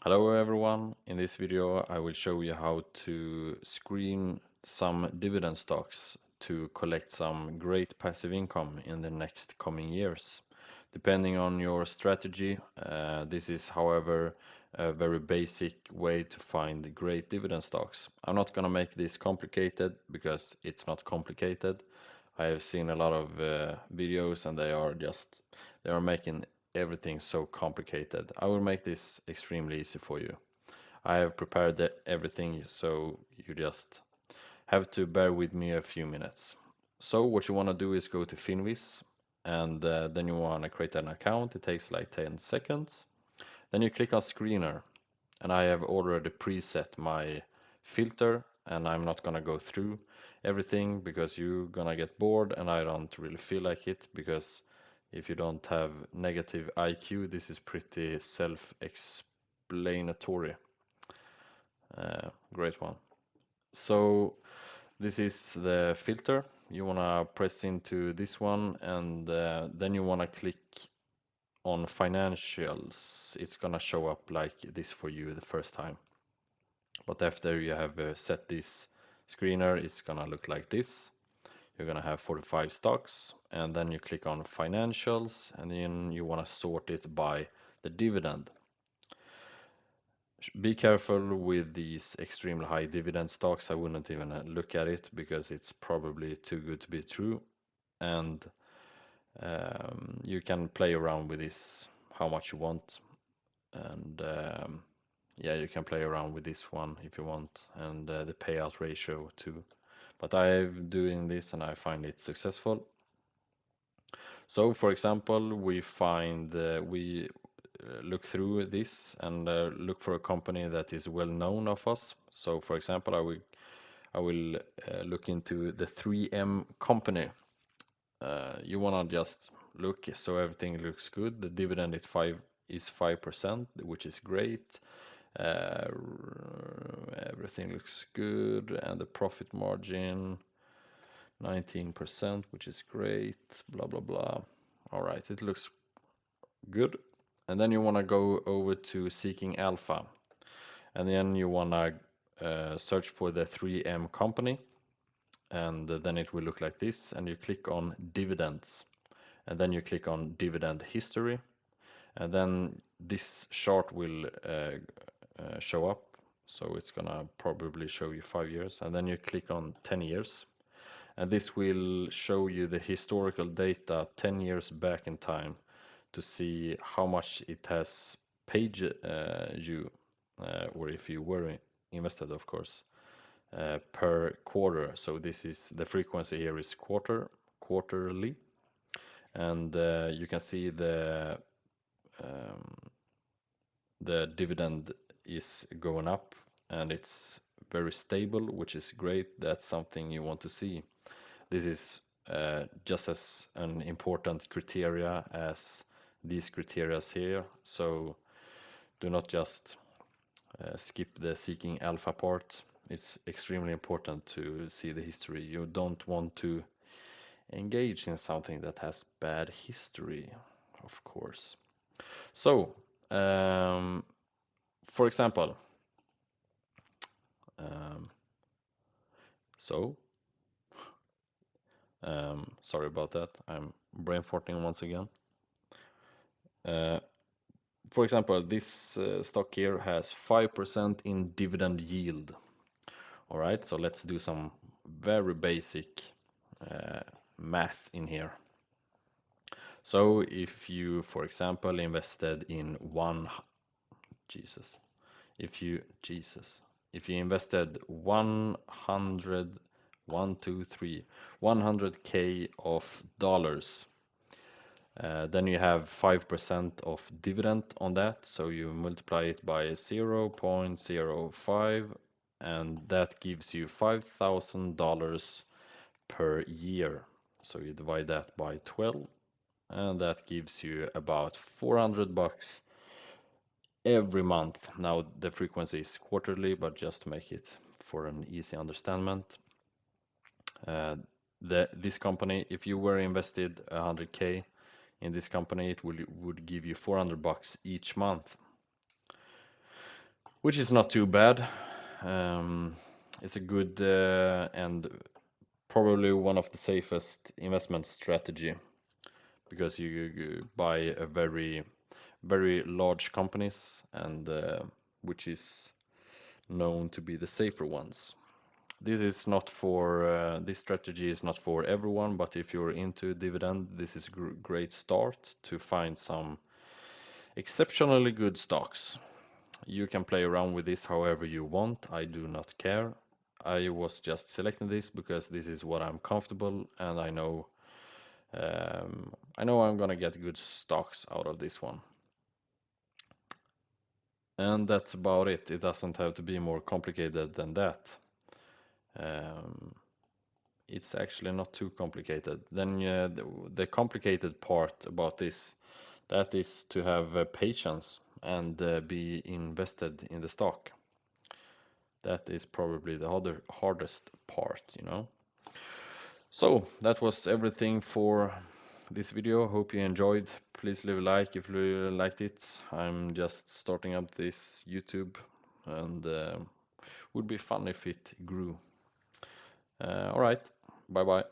Hello everyone, in this video I will show you how to screen some dividend stocks to collect some great passive income in the next coming years. Depending on your strategy, this is however a very basic way to find great dividend stocks. I'm not gonna make this complicated because it's not complicated. I have seen a lot of videos and they are making everything so complicated. I will make this extremely easy for you. I have prepared everything, so you just have to bear with me a few minutes. So what you want to do is go to Finviz, and then you want to create an account. It takes like 10 seconds. Then you click on screener, and I have already preset my filter, and I'm not gonna go through everything because you're gonna get bored, and I don't really feel like it, because if you don't have negative IQ, this is pretty self-explanatory. Great one. So this is the filter. You wanna press into this one, and then you wanna click on financials. It's gonna show up like this for you the first time. But after you have set this screener, it's gonna look like this. You're gonna have 45 stocks, and then you click on financials, and then you wanna sort it by the dividend. Be careful with these extremely high dividend stocks. I wouldn't even look at it because it's probably too good to be true. And you can play around with this how much you want. And yeah, you can play around with this one if you want, and the payout ratio too. But I'm doing this and I find it successful. So for example, we look through this and look for a company that is well known of us. So for example, I will look into the 3M company. You wanna just look so everything looks good. The dividend is 5%, which is great. Uh, Everything looks good, and the profit margin 19%, which is great. Blah blah blah. All right, it looks good. And then you want to go over to Seeking Alpha, and then you want to search for the 3M company, and then it will look like this. And you click on dividends, and then you click on dividend history, and then this chart will show up. So it's gonna probably show you 5 years, and then you click on 10 years, and this will show you the historical data 10 years back in time to see how much it has paid you, or if you were invested, of course, per quarter. So this is the frequency here is quarterly, and you can see um, the dividend is going up, and it's very stable, which is great. That's something you want to see. This is just as an important criteria as these criteria here. So do not just skip the Seeking Alpha part. It's extremely important to see the history. You don't want to engage in something that has bad history, of course. So, for example, um, so sorry about that. I'm brain farting once again. Uh, for example, this stock here has 5% in dividend yield. All right, so let's do some very basic math in here. So if you, for example, invested in if you invested 100k of dollars, then you have 5% of dividend on that, so you multiply it by 0.05, and that gives you $5,000 per year. So you divide that by 12, and that gives you about $400 every month. Now the frequency is quarterly, but just to make it for an easy understanding, this company, if you were invested 100k, in this company, it would give you $400 each month. which is not too bad. It's a good and probably one of the safest investment strategy, because you buy a very large companies, and which is known to be the safer ones. This is not for this strategy is not for everyone, but if you're into dividend, this is a great start to find some exceptionally good stocks. You can play around with this however you want. I do not care. I was just selecting this because this is what I'm comfortable, and I know I'm gonna get good stocks out of this one. And that's about it. It doesn't have to be more complicated than that. It's actually not too complicated. Then the complicated part about this, that is to have patience and be invested in the stock. That is probably the hardest part, you know. So that was everything for this video. Hope you enjoyed. Please leave a like if you liked it. I'm just starting up this YouTube, and would be fun if it grew. All right, bye bye.